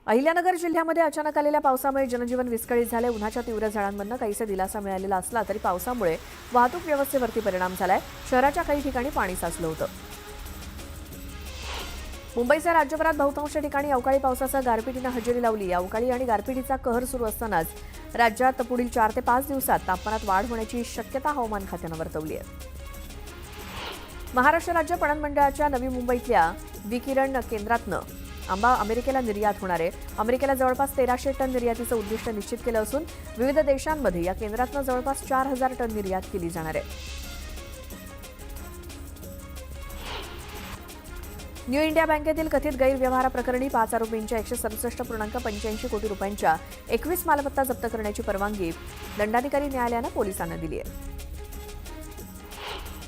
अहिल्यानगर जिल्ह्यामध्ये अचानक आलेल्या पावसामुळे जनजीवन विस्कळीत झाले। उन्हाच्या तीव्र झळांमधून काहीसा दिलासा मिळालेला असला तरी पावसामुळे वाहतूक व्यवस्थेवरती परिणाम झालाय। शहराच्या काही ठिकाणी पाणी साचलं होतं। मुंबईसह राज्यभरात बहुतांश ठिकाणी अवकाळी पावसासह गारपिटीने हजेरी लावली। अवकाळी आणि गारपिटीचा कहर सुरू असतानाच राज्यात पुढील 4 ते 5 दिवसात तापमानात वाढ होण्याची शक्यता हवामान खात्यानं वर्तवली आहे। महाराष्ट्र राज्य पणन मंडळाच्या नवी मुंबईतल्या विकिरण केंद्रातनं आंबा अमेरिकेला निर्यात होणार आहे। अमेरिकेला जवळपास 1300 टन निर्यातीचं उद्दिष्ट निश्चित केलं असून विविध देशांमध्ये या केंद्रातनं जवळपास 4000 टन निर्यात केली जाणार आहे। न्यू इंडिया बँकेतील कथित गैरव्यवहाराप्रकरणी 5 आरोपींच्या 167.85 कोटी रुपयांच्या 21 मालमत्ता जप्त करण्याची परवानगी दंडाधिकारी न्यायालयानं पोलिसांना दिली आहे।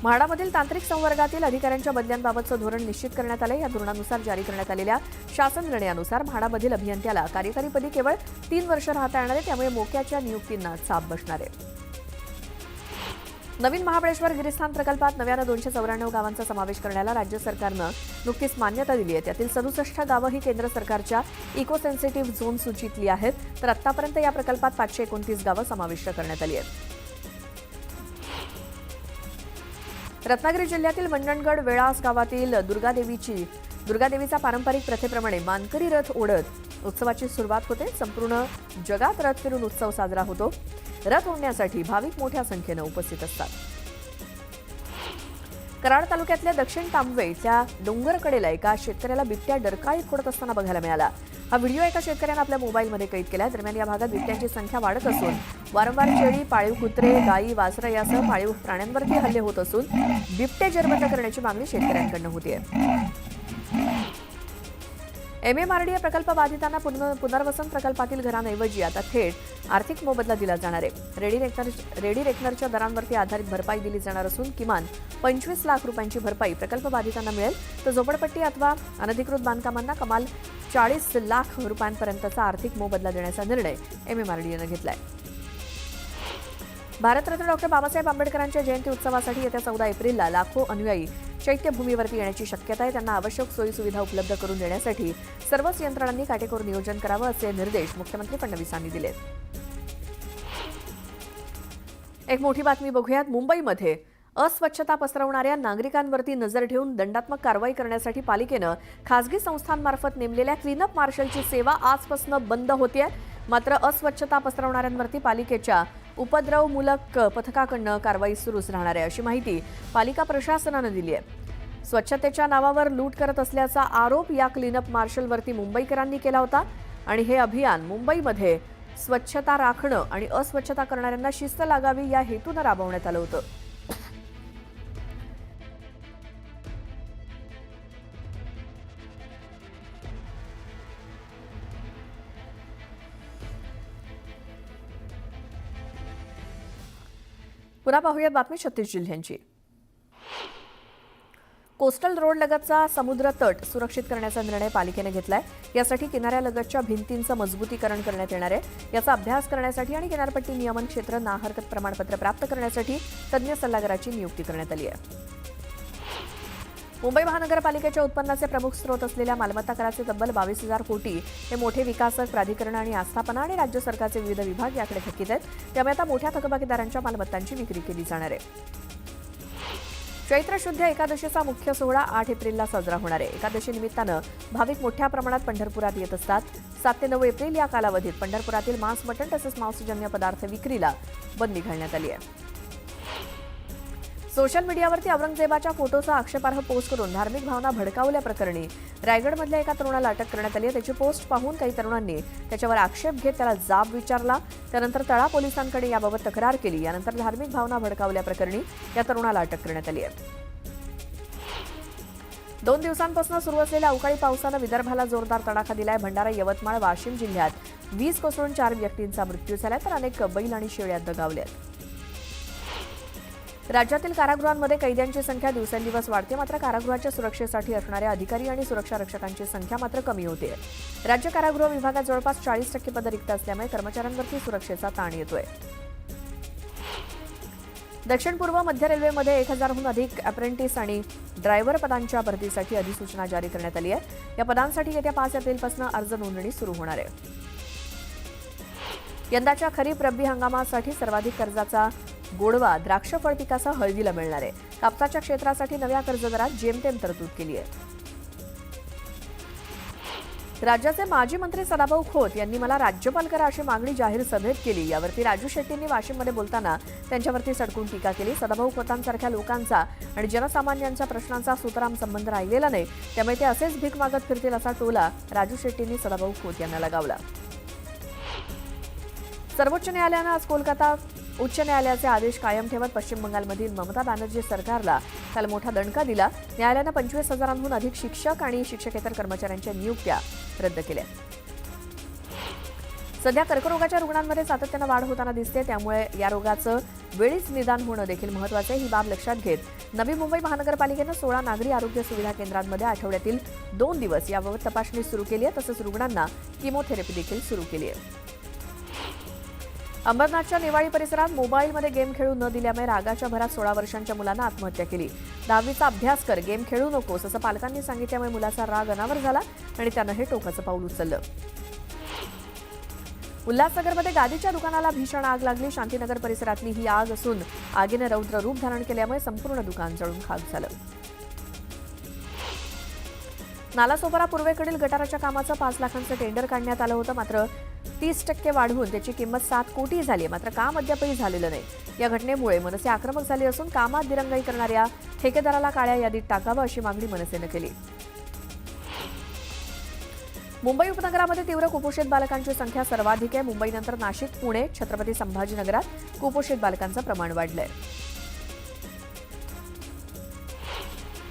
म्हाडामधील तांत्रिक संवर्गातील अधिकाऱ्यांच्या बदल्यांबाबतचं धोरण निश्चित करण्यात आलं। या धोरणानुसार जारी करण्यात आलेल्या शासन निर्णयानुसार म्हाडामधील अभियंत्याला कार्यकारीपदी केवळ 3 वर्ष राहता येणार आहे। त्यामुळे मोक्याच्या नियुक्तींना चाप बसणार आहे। नवीन महाबळेश्वर गिरिस्थान प्रकल्पात नव्यानं 294 गावांचा समावेश करण्याला राज्य सरकारनं नुकतीच मान्यता दिली आहे। त्यातील 67 गावं ही केंद्र सरकारच्या इको सेन्सिटिव्ह झोन सूचीतली आहेत, तर आतापर्यंत या प्रकल्पात 529 गावं समाविष्ट करण्यात आली आहेत। रत्नागिरी जिल्ह्यातील मंडणगड वेळास गावातील दुर्गादेवीचा पारंपरिक प्रथेप्रमाणे मानकरी रथ ओढत उत्सवाची सुरुवात होते। संपूर्ण जगात रथ फिरून उत्सव साजरा होतो। रथ ओढण्यासाठी भाविक मोठ्या संख्येनं उपस्थित असतात। कराड तालुक्यातल्या दक्षिण तांबवे इथल्या डोंगरकडेला एका शेतकऱ्याला बिबट्या डरकाळीत फोडत असताना बघायला मिळाला। हा व्हिडिओ एका शेतकऱ्यानं आपल्या मोबाईलमध्ये कैद केला। दरम्यान या भागात बिबट्यांची संख्या वाढत असून वारंवार शेळी, पाळीव कुत्रे, गायी, वासरं यासह पाळीव प्राण्यांवरती हल्ले होत असून बिबटे जेरबंद करण्याची मागणी शेतकऱ्यांकडून होतीये। MMRDA प्रकल्प बाधितांना पुनर्वसन प्रकल्पातील घरांऐवजी आता थेट आर्थिक मोबदला दिला जाणार आहे। रेडी रेकनरच्या दरांवरती आधारित भरपाई दिली जाणार असून किमान 25 लाख रुपयांची भरपाई प्रकल्प बाधितांना मिळेल, तर झोपडपट्टी अथवा अनधिकृत बांधकामांना कमाल 40 लाख रुपयांपर्यंतचा आर्थिक मोबदला देण्याचा निर्णय MMRDAनं घेतलाय। भारतरत्न डॉ. बाबासाहेब आंबेडकरांच्या जयंती उत्सवासाठी येत्या 14 एप्रिलला लाखो अनुयायी चैत्यभूमीवरती येण्याची शक्यता आहे। त्यांना आवश्यक सोयीसुविधा उपलब्ध करून देण्यासाठी सर्वच यंत्रणांनी काटेकोर नियोजन करावं असे निर्देश मुख्यमंत्री फडणवीसांनी दिले। एक मोठी बातमी बघूयात। मुंबईमध्ये अस्वच्छता पसरवणाऱ्या नागरिकांवरती नजर ठेवून दंडात्मक कारवाई करण्यासाठी पालिकेनं खासगी संस्थांमार्फत नेमलेल्या क्लीनअप मार्शलची सेवा आजपासून बंद होतेय। मात्र अस्वच्छता पसरवणाऱ्यांवरती पालिकेच्या उपद्रवमूलक पथकाकडून कारवाई सुरूच राहणार आहे, अशी माहिती पालिका प्रशासनानं दिली आहे। स्वच्छतेच्या नावावर लूट करत असल्याचा आरोप या क्लीनअप मार्शलवरती मुंबईकरांनी केला होता आणि हे अभियान मुंबईमध्ये स्वच्छता राखणं आणि अस्वच्छता करणाऱ्यांना शिस्त लागावी या हेतूनं राबवण्यात आलं होतं। पुन्हा पाहूयात बातमी 36 जिल्ह्यांची। कोस्टल रोड लगतचा समुद्र तट सुरक्षित करण्याचा निर्णय पालिकेने घेतलाय। यासाठी किनाऱ्यालगतच्या भिंतींचं मजबूतीकरण करण्यात येणार आहे। याचा अभ्यास करण्यासाठी आणि किनारपट्टी नियमन क्षेत्र ना हरकत प्रमाणपत्र प्राप्त करण्यासाठी तज्ज्ञ सल्लागाराची नियुक्ती करण्यात आली आहे। मुंबई महानगरपालिकेच्या उत्पन्नाचे प्रमुख स्रोत असलेल्या मालमत्ता कराचे तब्बल 22,000 कोटी हे मोठे विकासक, प्राधिकरण आणि आस्थापना आणि राज्य सरकारचे विविध विभाग याकडे थकीत आहेत। त्यामुळे आता मोठ्या थकबाकीदारांच्या मालमत्तांची विक्री केली जाणार आहे। चैत्र शुद्ध एकादशीचा मुख्य सोहळा 8 एप्रिलला साजरा होणार आहे। एकादशी निमित्तानं भाविक मोठ्या प्रमाणात पंढरपुरात येत असतात। 7 ते 9 एप्रिल या कालावधीत पंढरपुरातील मांस, मटण तसंच मांसजन्य पदार्थ विक्रीला बंदी घालण्यात आली आहे। सोशल मीडियावरती औरंगजेबाच्या फोटोचा आक्षेपार्ह पोस्ट करून धार्मिक भावना भडकावल्याप्रकरणी रायगडमधल्या एका तरुणाला अटक करण्यात आली आहे। त्याची पोस्ट पाहून काही तरुणांनी त्याच्यावर आक्षेप घेत त्याला जाब विचारला। त्यानंतर तळा पोलिसांकडे याबाबत तक्रार केली। यानंतर धार्मिक भावना भडकावल्याप्रकरणी या तरुणाला अटक करण्यात आली आहे। 2 दिवसांपासून सुरू असलेल्या अवकाळी पावसानं विदर्भाला जोरदार तडाखा दिलाय। भंडारा, यवतमाळ, वाशिम जिल्ह्यात वीज कोसळून 4 व्यक्तींचा मृत्यू झालाय, तर अनेक बैल आणि शेळ्या दगावल्यात। राज्यातील कारागृहांमध्ये कैद्यांची संख्या दिवसेंदिवस वाढते, मात्र कारागृहाच्या सुरक्षेसाठी असणाऱ्या अधिकारी आणि सुरक्षा रक्षकांची संख्या मात्र कमी होते। राज्य कारागृह विभागात जवळपास 40% पदं रिक्त असल्यामुळे कर्मचाऱ्यांवरती सुरक्षेचा ताण येतोय। दक्षिण पूर्व मध्य रेल्वेमध्ये 1000हून अधिक अप्रेंटिस आणि ड्रायव्हर पदांच्या भरतीसाठी अधिसूचना जारी करण्यात आली आहे. या पदांसाठी येत्या 5 एप्रिलपासून अर्ज नोंदणी सुरू होणार आहे. यंदाच्या खरीप रब्बी हंगामासाठी सर्वाधिक कर्जाचा गोडवा द्राक्ष फळ पिकासह हळदीला मिळणार आहे. कापसाच्या क्षेत्रासाठी नव्या कर्जदरात जेमतेम तरतूद केली आहे. राज्याचे माजी मंत्री सदाभाऊ खोत यांनी मला राज्यपाल करा अशी मागणी जाहीर सभेत केली. यावरती राजू शेट्टींनी वाशिममध्ये बोलताना त्यांच्यावरती सडकून टीका केली. सदाभाऊ खोतांसारख्या लोकांचा आणि जनसामान्यांच्या प्रश्नांचा सुतराम संबंध राहिलेला नाही, त्यामुळे ते असेच भीक मागत फिरतील असा टोला राजू शेट्टींनी सदाभाऊ खोत यांना लगावला. सर्वोच्च न्यायालयानं आज कोलकाता उच्च न्यायालयाचे आदेश कायम ठेवत पश्चिम बंगालमधील ममता बॅनर्जी सरकारला काल मोठा दणका दिला. न्यायालयानं 25,000हून अधिक शिक्षक आणि शिक्षकेतर कर्मचाऱ्यांच्या नियुक्त्या रद्द केल्या. सध्या कर्करोगाच्या रुग्णांमध्ये सातत्यानं वाढ होताना दिसते, त्यामुळे या रोगाचं वेळीच निदान होणं देखील महत्त्वाचं आहे. ही बाब लक्षात घेत नवी मुंबई महानगरपालिकेनं 16 नागरी आरोग्य सुविधा केंद्रांमध्ये आठवड्यातील 2 दिवस याबाबत तपासणी सुरू केली आहे. तसंच रुग्णांना किमोथेरपी देखील सुरू केली आहे. अंबरनाथच्या नेवाळी परिसरात मोबाईलमध्ये गेम खेळू न दिल्यामुळे रागाच्या भरात 16 वर्षांच्या मुलानं आत्महत्या केली. 10वीचा अभ्यास कर, गेम खेळू नकोस असं पालकांनी सांगितल्यामुळे मुलाचा राग अनावर झाला आणि त्यानं हे टोकाचं पाऊल उचललं. उल्हासनगरमध्ये गादीच्या दुकानाला भीषण आग लागली. शांतीनगर परिसरातली ही आग असून आगीनं रौद्र रूप धारण केल्यामुळे संपूर्ण दुकान जळून खाक झालं. नालासोपारा पूर्वेकडील गटाराच्या कामाचं 5 लाखांचं टेंडर काढण्यात आलं होतं, मात्र 30% वाढवून त्याची किंमत 7 कोटी झाली. मात्र काम अद्यापही झालेलं नाही. या घटनेमुळे मनसे आक्रमक झाली असून कामात दिरंगाई करणाऱ्या ठेकेदाराला काळ्या यादीत टाकावं अशी मागणी मनसेनं केली. मुंबई उपनगरामध्ये तीव्र कुपोषित बालकांची संख्या सर्वाधिक आहे. मुंबईनंतर नाशिक, पुणे, छत्रपती संभाजीनगरात कुपोषित बालकांचं प्रमाण वाढलंय.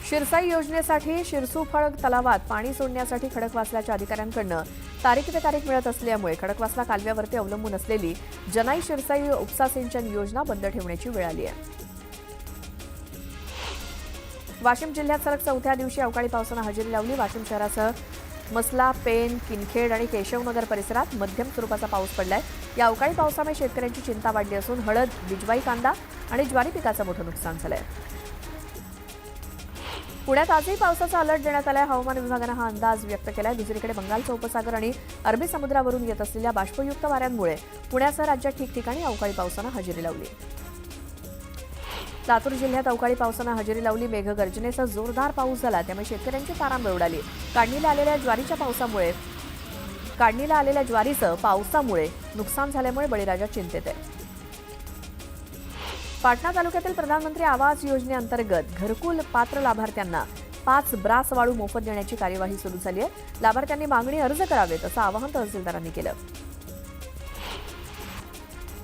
शिरसाई योजनेसाठी शिरसूफळ तलावात पाणी सोडण्यासाठी खडकवासल्याच्या अधिकाऱ्यांकडून तारीख पे तारीख मिळत असल्यामुळे खडकवासला कालव्यावरती अवलंबून असलेली जनाई शिरसाई उपसा सिंचन योजना बंद ठेवण्याची वेळ आली आहे. वाशिम जिल्ह्यात सलग 4थ्या दिवशी अवकाळी पावसानं हजेरी लावली. वाशिम शहरासह मसला, पेन, किनखेड आणि केशवनगर परिसरात मध्यम स्वरूपाचा पाऊस पडलाय. या अवकाळी पावसामुळे शेतकऱ्यांची चिंता वाढली असून हळद, बिजवाई कांदा आणि ज्वारी पिकाचं मोठं नुकसान झालंय. पुण्यात आजही पावसाचा अलर्ट देण्यात आलाय. हवामान विभागानं हा अंदाज व्यक्त केलाय. दुसरीकडे बंगालचा उपसागर आणि अरबी समुद्रावरून येत असलेल्या बाष्पयुक्त वाऱ्यांमुळे पुण्यासह राज्यात ठिकठिकाणी अवकाळी पावसानं हजेरी लावली. लातूर जिल्ह्यात अवकाळी पावसानं हजेरी लावली. मेघगर्जनेसह जोरदार पाऊस झाला, त्यामुळे शेतकऱ्यांची तारांबळ उडाली. काढणीला आलेल्या ज्वारीचं पावसामुळे नुकसान झाल्यामुळे बळीराजा चिंतेत आहे. पाटणा तालुक्यातील प्रधानमंत्री आवास योजनेअंतर्गत घरकुल पात्र लाभार्थ्यांना 5 ब्रास वाळू मोफत देण्याची कार्यवाही सुरू झाली आहे. लाभार्थ्यांनी मागणी अर्ज करावेत असं आवाहन तहसीलदारांनी केलं.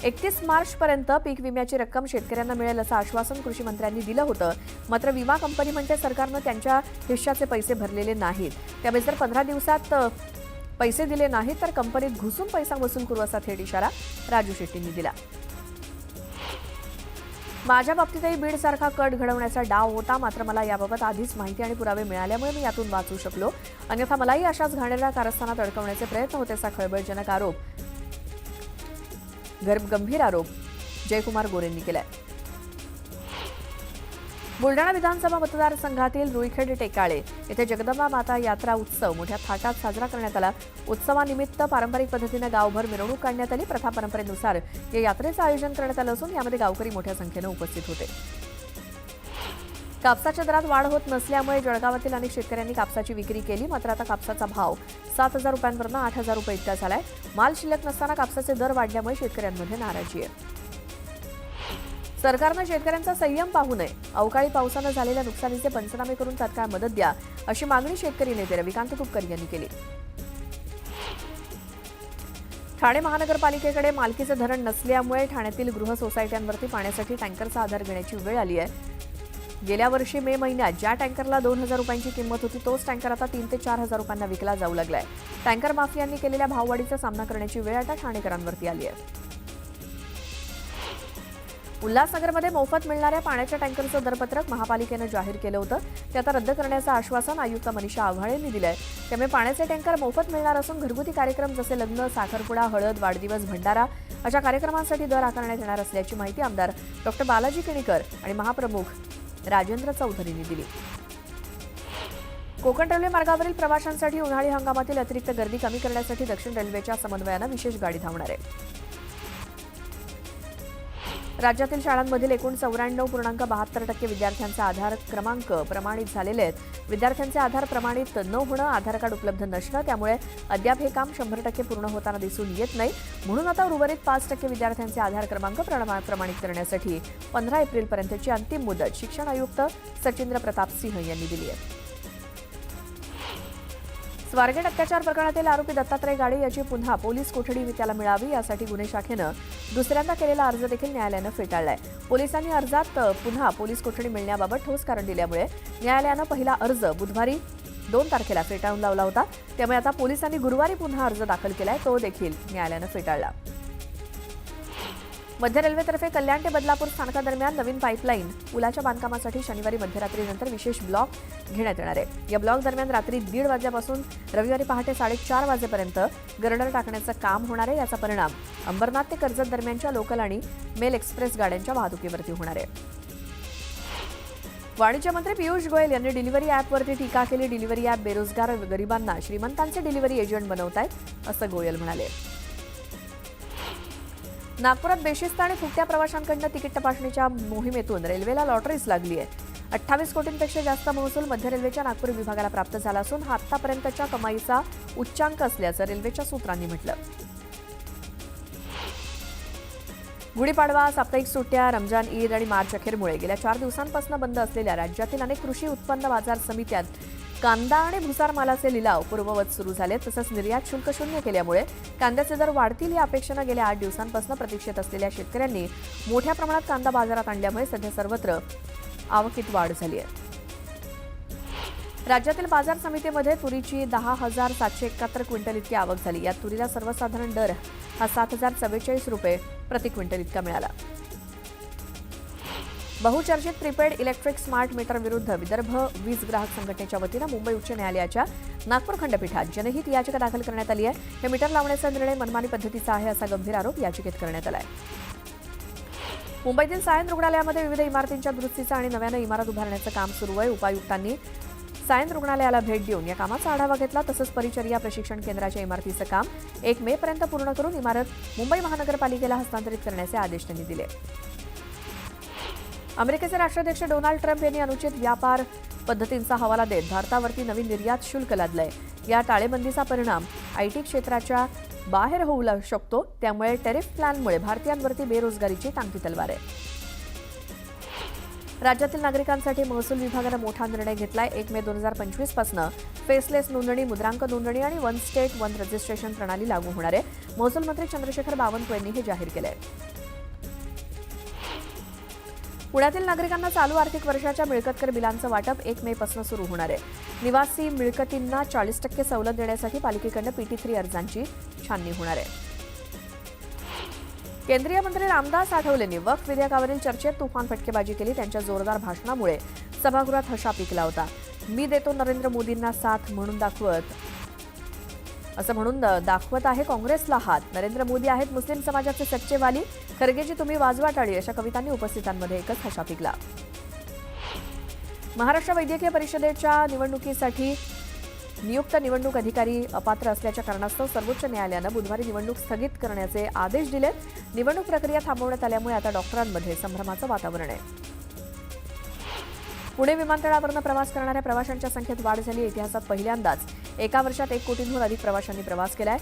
31 मार्चपर्यंत पीक विम्याची रक्कम शेतकऱ्यांना मिळेल असं आश्वासन कृषी मंत्र्यांनी दिलं होतं. मात्र विमा कंपनी म्हणते सरकारनं त्यांच्या हिश्श्याचे पैसे भरलेले नाहीत, त्यामुळे जर 15 दिवसात पैसे दिले नाहीत तर कंपनीत घुसून पैसा वसूल करू असा थेट इशारा राजू शेट्टींनी दिला. माझ्या बाबतीतही बीडसारखा कट घडवण्याचा डाव होता, मात्र मला याबाबत आधीच माहिती आणि पुरावे मिळाल्यामुळे मी यातून वाचू शकलो. अन्यथा मलाही अशाच घाणेरड्या कारस्थानात अडकवण्याचे प्रयत्न होते असा खळबळजनक गंभीर आरोप जयकुमार गोरेंनी केलाय. बुलडाणा विधानसभा मतदारसंघातील रुईखेड टेकाळे येथे जगदंबा माता यात्रा उत्सव मोठ्या थाटात साजरा करण्यात आला. उत्सवानिमित्त पारंपरिक पद्धतीने गावभर मिरवणूक काढण्यात आली. प्रथा परंपरेनुसार या यात्रेचं आयोजन करण्यात आलं असून यामध्ये गावकरी मोठ्या संख्येनं उपस्थित होते. कापसाच्या दरात वाढ होत नसल्यामुळे जळगावातील अनेक शेतकऱ्यांनी कापसाची विक्री केली. मात्र आता कापसाचा भाव 7,000 रुपयांवरून 8,000 रुपये इतका झालाय. माल शिल्लक नसताना कापसाचे दर वाढल्यामुळे शेतकऱ्यांमध्ये नाराजी आहे. सरकारनं शेतकऱ्यांचा संयम पाहू नये. अवकाळी पावसानं झालेल्या नुकसानीचे पंचनामे करून तात्काळ मदत द्या अशी मागणी शेतकरी नेते रविकांत तुपकर यांनी केली. ठाणे महानगरपालिकेकडे मालकीचं धरण नसल्यामुळे ठाण्यातील गृह सोसायट्यांवरती पाण्यासाठी टँकरचा आधार घेण्याची वेळ आली आहे. गेल्या वर्षी मे महिन्यात ज्या टँकरला 2,000 रुपयांची किंमत होती तोच टँकर आता 3,000 ते 4,000 रुपयांना विकला जाऊ लागलाय. टँकर माफियांनी केलेल्या भाववाढीचा सामना करण्याची वेळ आता ठाणेकरांवरती आली आहे. उल्हासनगरमध्ये मोफत मिळणाऱ्या पाण्याच्या टँकरचं दरपत्रक महापालिकेनं जाहीर केलं होतं. ते आता रद्द करण्याचं आश्वासन आयुक्त मनीषा आव्हाड यांनी दिलंय. त्यामुळे पाण्याचे टँकर मोफत मिळणार असून घरगुती कार्यक्रम जसे लग्न, साखरपुडा, हळद, वाढदिवस, भंडारा अशा कार्यक्रमांसाठी दर आकारण्यात येणार असल्याची माहिती आमदार डॉ. बालाजी किणीकर आणि महाप्रमुख राजेंद्र चौधरी यांनी दिली. कोकण रेल्वे मार्गावरील प्रवाशांसाठी उन्हाळी हंगामातील अतिरिक्त गर्दी कमी करण्यासाठी दक्षिण रेल्वेच्या समन्वयानं विशेष गाडी धावणार आहे. राज्यातील शाळांमधील एकूण 94.72% विद्यार्थ्यांचा आधार क्रमांक प्रमाणित झालेले आहेत. विद्यार्थ्यांचे आधार प्रमाणित न होणं, आधार कार्ड उपलब्ध नसणं, त्यामुळे अद्याप हे काम 100% पूर्ण होताना दिसून येत नाही. म्हणून आता उर्वरित 5% विद्यार्थ्यांचे आधार क्रमांक प्रमाणित करण्यासाठी 15 एप्रिलपर्यंतची अंतिम मुदत शिक्षण आयुक्त सचिंद्र प्रताप सिंह यांनी दिली आहे. स्वारगेट अत्याचार प्रकरणातील आरोपी दत्तात्रय गाडे याची पुन्हा पोलीस कोठडी त्याला मिळावी यासाठी गुन्हे शाखेनं दुसऱ्यांदा केलेला अर्ज देखील न्यायालयानं फेटाळलाय. पोलिसांनी अर्जात पुन्हा पोलीस कोठडी मिळण्याबाबत ठोस कारण दिल्यामुळे न्यायालयानं पहिला अर्ज बुधवारी 2 तारखेला फेटाळून लावला होता. त्यामुळे आता पोलिसांनी गुरुवारी पुन्हा अर्ज दाखल केलाय, तो देखील न्यायालयानं फेटाळला. मध्य रेल्वेतर्फे कल्याण ते बदलापूर स्थानकादरम्यान नवीन पाईपलाईन पुलाच्या बांधकामासाठी शनिवारी मध्यरात्रीनंतर विशेष ब्लॉक घेण्यात येणार आहे. या ब्लॉक दरम्यान रात्री 1:30 वाजल्यापासून रविवारी पहाटे 4:30 वाजेपर्यंत गर्डर टाकण्याचं काम होणार आहे. याचा परिणाम अंबरनाथ ते कर्जत दरम्यानच्या लोकल आणि मेल एक्सप्रेस गाड्यांच्या वाहतुकीवरती होणार आहे. वाणिज्य मंत्री पियुष गोयल यांनी डिलिव्हरी ॲपवरती टीका केली. डिलिव्हरी ॲप बेरोजगार गरिबांना श्रीमंतांचे डिलिव्हरी एजंट बनवतायत असं गोयल म्हणाले. नागपुरात बेशिस्त आणि फुकट्या प्रवाशांकडून तिकीट तपासणीच्या मोहिमेतून रेल्वेला लॉटरीच लागली आहे. 28 कोटींपेक्षा जास्त महसूल मध्य रेल्वेच्या नागपूर विभागाला प्राप्त झाला असून हा आतापर्यंतच्या कमाईचा उच्चांक असल्याचं रेल्वेच्या सूत्रांनी म्हटलं. गुढीपाडवा, साप्ताहिक सुट्ट्या, रमजान ईद आणि मार्च अखेरमुळे गेल्या 4 दिवसांपासून बंद असलेल्या राज्यातील अनेक कृषी उत्पन्न बाजार समित्यात कांदा आणि भुसार मालाचे लिलाव पूर्ववत सुरू झाले. तसंच निर्यात शुल्क शून्य केल्यामुळे कांद्याचे दर वाढतील या अपेक्षेनं गेल्या 8 दिवसांपासून प्रतीक्षेत असलेल्या शेतकऱ्यांनी मोठ्या प्रमाणात कांदा बाजारात आणल्यामुळे सध्या सर्वत्र आवकीत वाढ झाली आहे. राज्यातील बाजार समितीमध्ये तुरीची 10,771 क्विंटल इतकी आवक झाली. यात तुरीला सर्वसाधारण दर हा 7,044 रुपये प्रति क्विंटल इतका मिळाला. बहुचर्चित प्रीपेड इलेक्ट्रिक स्मार्ट मीटर विरुद्ध विदर्भ वीज ग्राहक संघटनेच्या वतीनं मुंबई उच्च न्यायालयाच्या नागपूर खंडपीठात जनहित याचिका दाखल करण्यात आली आहे. हे मीटर लावण्याचा निर्णय मनमानी पद्धतीचा आहे असा गंभीर आरोप याचिकेत करण्यात आला आहे. मुंबईतील सायन रुग्णालयामध्ये विविध इमारतींच्या दुरुस्तीचं आणि नव्यानं इमारत उभारण्याचं काम सुरू आहे. उपायुक्तांनी सायन रुग्णालयाला भेट देऊन या कामाचा आढावा घेतला. तसंच परिचर्या प्रशिक्षण केंद्राच्या इमारतीचं काम 1 मे पर्यंत पूर्ण करून इमारत मुंबई महानगरपालिकेला हस्तांतरित करण्याचे आदेश त्यांनी दिले. अमेरिकेचे राष्ट्राध्यक्ष डोनाल्ड ट्रम्प यांनी अनुचित व्यापार पद्धतींचा हवाला देत भारतावरती नवीन निर्यात शुल्क लादलंय. या टाळेबंदीचा परिणाम आयटी क्षेत्राच्या बाहेर होऊ शकतो. त्यामुळे टॅरिफ प्लॅनमुळे भारतीयांवरती बेरोजगारीची टांगती तलवार आहे. राज्यातील नागरिकांसाठी महसूल विभागानं मोठा निर्णय घेतलाय. 1 मे 2025 पासून फेसलेस नोंदणी, मुद्रांक नोंदणी आणि वन स्टेट वन रजिस्ट्रेशन प्रणाली लागू होणार आहे. महसूल मंत्री चंद्रशेखर बावनकुळे यांनी हे जाहीर केलंय. पुण्यातील नागरिकांना चालू आर्थिक वर्षाच्या मिळकत कर बिलांचं वाटप 1 मे पासून सुरू होणार आहे. निवासी मिळकतींना 40% सवलत देण्यासाठी पालिकेकडून PT3 अर्जांची छाननी होणार आहे. केंद्रीय मंत्री रामदास आठवलेंनी वक्फ विधेयकावरील चर्चेत तुफान फटकेबाजी केली. त्यांच्या जोरदार भाषणामुळे सभागृहात हशा पिकला होता. मी देतो नरेंद्र मोदींना साथ म्हणून दाखवत आहे काँग्रेसला हात. नरेंद्र मोदी आहेत मुस्लिम समाजाचे सच्चे वाली. खरगेजी तुम्ही वाजवा टाळी अशा कवितांनी उपस्थितांमध्ये एकच हशा पिकला. महाराष्ट्र वैद्यकीय परिषदेच्या निवडणुकीसाठी नियुक्त निवडणूक अधिकारी अपात्र असल्याच्या कारणास्तव सर्वोच्च न्यायालयानं बुधवारी निवडणूक स्थगित करण्याचे आदेश दिले. निवडणूक प्रक्रिया थांबवण्यात आल्यामुळे आता डॉक्टरांमध्ये संभ्रमाचं वातावरण आहे. पुणे विमानतळावरून प्रवास करणाऱ्या प्रवाशांच्या संख्येत वाढ झाली. इतिहासात पहिल्यांदाच एका वर्षात 1 कोटींहून अधिक प्रवाशांनी प्रवास केलाय.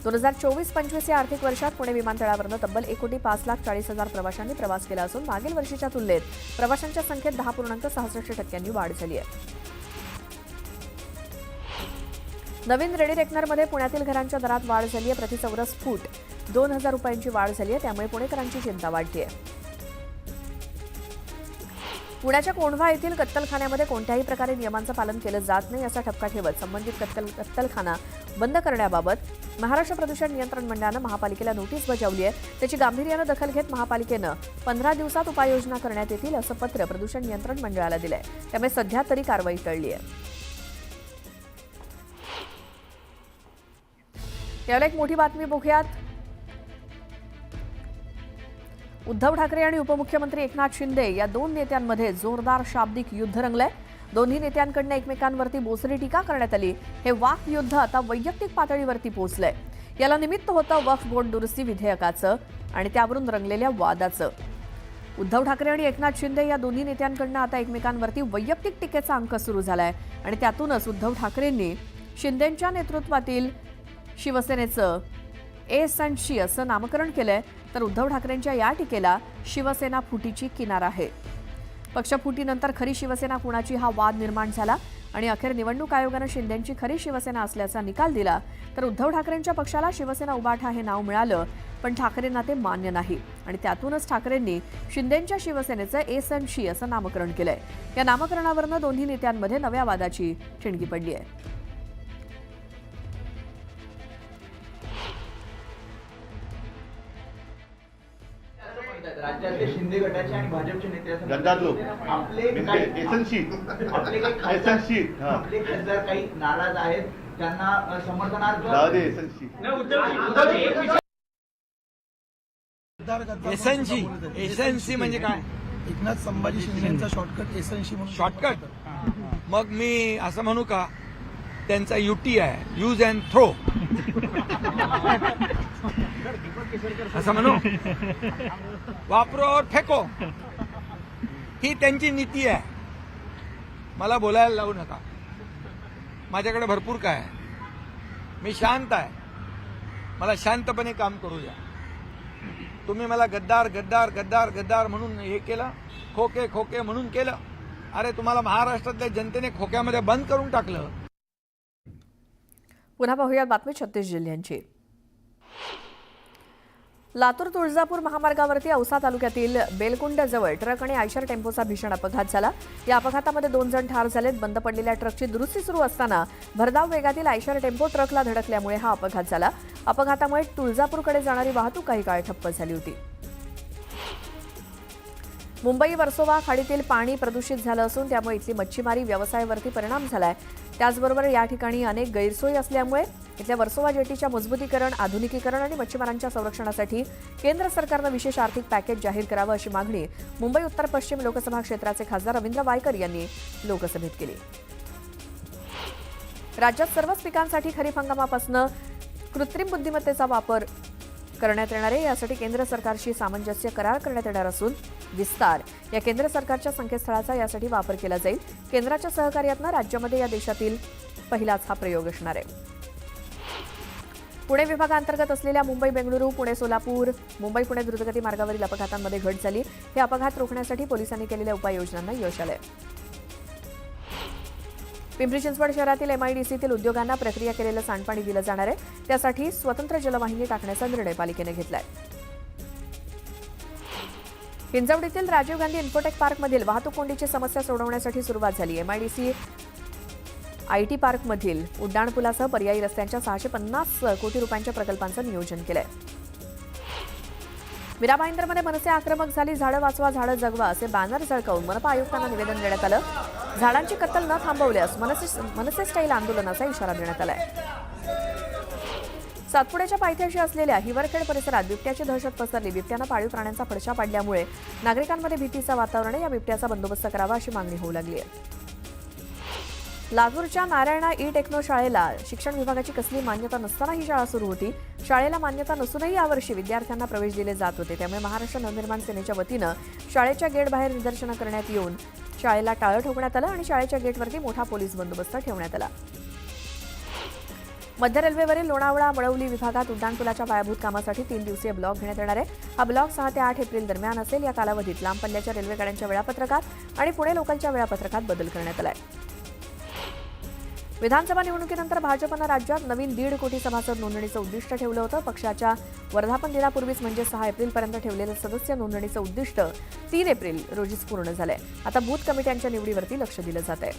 2024-25 या आर्थिक वर्षात पुणे विमानतळावरून तब्बल 1,05,40,000 प्रवाशांनी प्रवास केला असून मागील वर्षीच्या तुलनेत प्रवाशांच्या संख्येत 10.66% वाढ झाली आहे. नवीन रेडी रेकनरमध्ये पुण्यातील घरांच्या दरात वाढ झाली आहे. प्रति चौरस फूट 2,000 रुपयांची वाढ झाली आहे. त्यामुळे पुणेकरांची चिंता वाढली आहे. पुण्याच्या कोंढवा येथील कत्तलखान्यामध्ये कोणत्याही प्रकारे नियमांचं पालन केलं जात नाही असा ठपका ठेवत संबंधित कत्तलखाना बंद करण्याबाबत महाराष्ट्र प्रदूषण नियंत्रण मंडळानं महापालिकेला नोटीस बजावली आहे. त्याची गांभीर्यानं दखल घेत महापालिकेनं 15 दिवसात उपाययोजना करण्यात येतील असं पत्र प्रदूषण नियंत्रण मंडळाला दिलंय. त्यामुळे सध्या तरी कारवाई टळली आहे. याला एक मोठी बातमी बघूयात. उद्धव ठाकरे आणि उपमुख्यमंत्री एकनाथ शिंदे या दोन नेत्यांमध्ये जोरदार शाब्दिक युद्ध रंगलंय. दोन्ही नेत्यांकडून एकमेकांवरती बोचरी टीका करण्यात आली. हे वाक युद्ध आता वैयक्तिक पातळीवरती पोहोचलंय. याला निमित्त होतं वक्फ बोर्ड दुरुस्ती विधेयकाचं आणि त्यावरून रंगलेल्या वादाचं. उद्धव ठाकरे आणि एकनाथ शिंदे या दोन्ही नेत्यांकडून आता एकमेकांवरती वैयक्तिक टीकेचा अंक सुरू झालाय आणि त्यातूनच उद्धव ठाकरेंनी शिंदेंच्या नेतृत्वातील शिवसेनेचं एस&सी असं नामकरण केलंय. तर उद्धव ठाकरेंच्या या टीकेला शिवसेना फुटीची किनार आहे. पक्षफुटीनंतर खरी शिवसेना कुणाची हा वाद निर्माण झाला आणि अखेर निवडणूक आयोगानं शिंदेंची खरी शिवसेना असल्याचा निकाल दिला. तर उद्धव ठाकरेंच्या पक्षाला शिवसेना उबाठा हे नाव मिळालं, पण ठाकरेंना ते मान्य नाही आणि त्यातूनच ठाकरेंनी शिंदेंच्या शिवसेनेचं एस&सी असं नामकरण केलंय. या नामकरणावरनं दोन्ही नेत्यांमध्ये नव्या वादाची ठिणगी पडली आहे. राज्यातले शिंदे गटाचे आणि भाजपचे नेते गद्दार लोक आपले खासदार काही नाराज आहेत, त्यांना समर्थनार्थ एसएनसी म्हणजे काय? एकनाथ संभाजी शिंदेचा शॉर्टकट एसएनसी म्हणून. शॉर्टकट? मग मी असं म्हणू का, त्यांचा युटी आहे, यूज अँड थ्रो, असं म्हणू? वापरो और फेको, ही त्यांची नीती आहे. मला बोलायला लावू नका. माझ्याकडे भरपूर काय आहे. मी शांत आहे. मला शांतपणे काम करू द्या. तुम्ही मला गद्दार गद्दार गद्दार गद्दार म्हणून हे केलं, खोके खोके म्हणून केलं. अरे तुम्हाला महाराष्ट्रातल्या जनतेने खोक्यामध्ये बंद करून टाकलं. पुन्हा पाहूया बातमी 36 जिल्ह्यांची. लातूर तुळजापूर महामार्गावरती औसा तालुक्यातील बेलकुंडजवळ ट्रक आणि आयशर टेम्पोचा भीषण अपघात झाला. या अपघातामध्ये 2 जण ठार झालेत. बंद पडलेल्या ट्रकची दुरुस्ती सुरू असताना भरधाव वेगातील आयशर टेम्पो ट्रकला धडकल्यामुळे हा अपघात झाला. अपघातामुळे तुळजापूरकडे जाणारी वाहतूक काही काळ ठप्प झाली होती. मुंबई वर्सोवा खाडीतील पाणी प्रदूषित झालं असून त्यामुळे इथली मच्छीमारी व्यवसायावरती परिणाम झालाय. त्याचबरोबर या ठिकाणी अनेक गैरसोयी असल्यामुळे इथल्या वर्सोवा जेटीच्या मजबूतीकरण, आधुनिकीकरण आणि मच्छीमारांच्या संरक्षणासाठी केंद्र सरकारनं विशेष आर्थिक पॅकेज जाहीर करावं अशी मागणी मुंबई उत्तर पश्चिम लोकसभा क्षेत्राचे खासदार रवींद्र वायकर यांनी लोकसभेत केली. राज्यात सर्वच पिकांसाठी खरीप हंगामापासून कृत्रिम बुद्धिमत्तेचा वापर करण्यात येणार आहे. यासाठी केंद्र सरकारशी सामंजस्य करार करण्यात येणार असून विस्तार या केंद्र सरकारच्या संकेतस्थळाचा यासाठी वापर केला जाईल. केंद्राच्या सहकार्यातून राज्यामध्ये या देशातील पहिलाच हा प्रयोग असणार आहे. पुणे विभागांतर्गत असलेल्या मुंबई बेंगळुरू, पुणे सोलापूर, मुंबई पुणे द्रुतगती मार्गावरील अपघातांमध्ये घट झाली. हे अपघात रोखण्यासाठी पोलिसांनी केलेल्या उपाययोजनांना यश आलंय. पिंपरी चिंचवड शहरातील एमआयडीसीतील उद्योगांना प्रक्रिया केलेलं सांडपाणी दिलं जाणार आहे. त्यासाठी स्वतंत्र जलवाहिनी टाकण्याचा निर्णय पालिकेने घेतलाय. हिंजवडीतील राजीव गांधी इन्फोटेक पार्कमधील वाहतूक कोंडीची समस्या सोडवण्यासाठी सुरुवात झाली. एमआयडीसी आयटी पार्कमधील उड्डाणपुलासह पर्यायी रस्त्यांच्या 650 कोटी रुपयांच्या प्रकल्पांचं नियोजन केलंय. मीरा भाईंदरमध्ये मनसे आक्रमक झाली. झाडं वाचवा, झाडं जगवा असे बॅनर झळकावून मनपा आयुक्तांना निवेदन देण्यात आलं. झाडांची कत्तल न थांबवल्यास मनसे स्टाईल आंदोलनाचा इशारा देण्यात आलाय. सातपुड्याच्या पायथ्याशी असलेल्या हिवरखेड परिसरात बिबट्याची दहशत पसरली. बिबट्यानं पाळीव प्राण्यांचा फडशा पाडल्यामुळे नागरिकांमध्ये भीतीचं वातावरण आहे. या बिबट्याचा बंदोबस्त करावा अशी मागणी होऊ लागली आहे. लातूरच्या नारायणा ई टेक्नो शाळेला शिक्षण विभागाची कसली मान्यता नसताना ही शाळा सुरू होती. शाळेला मान्यता नसूनही यावर्षी विद्यार्थ्यांना प्रवेश दिले जात होते. त्यामुळे महाराष्ट्र नवनिर्माण सेनेच्या वतीनं शाळेच्या गेटबाहेर निदर्शनं करण्यात येऊन शाळेला टाळं ठोकण्यात आलं आणि शाळेच्या गेटवरती मोठा पोलीस बंदोबस्त ठेवण्यात आला. मध्य रेल्वेवरील लोणावळा मळवली विभागात उड्डाणपुलाच्या पायाभूत कामासाठी 3 दिवसीय ब्लॉक घेण्यात येणार आहे. हा ब्लॉक 6 ते 8 एप्रिल दरम्यान असेल. या कालावधीत लांब पल्ल्याच्या रेल्वेगाड्यांच्या वेळापत्रकात आणि पुणे लोकलच्या वेळापत्रकात बदल करण्यात आला आहे. विधानसभा निवडणुकीनंतर भाजपनं राज्यात नवीन 1.5 कोटी सभासद नोंदणीचं उद्दिष्ट ठेवलं होतं. पक्षाच्या वर्धापन दिनापूर्वीच म्हणजे 6 एप्रिलपर्यंत ठेवलेलं सदस्य नोंदणीचं उद्दिष्ट 3 एप्रिल रोजीच पूर्ण झालंय. आता बूथ कमिट्यांच्या निवडीवरती लक्ष दिलं जात आहे.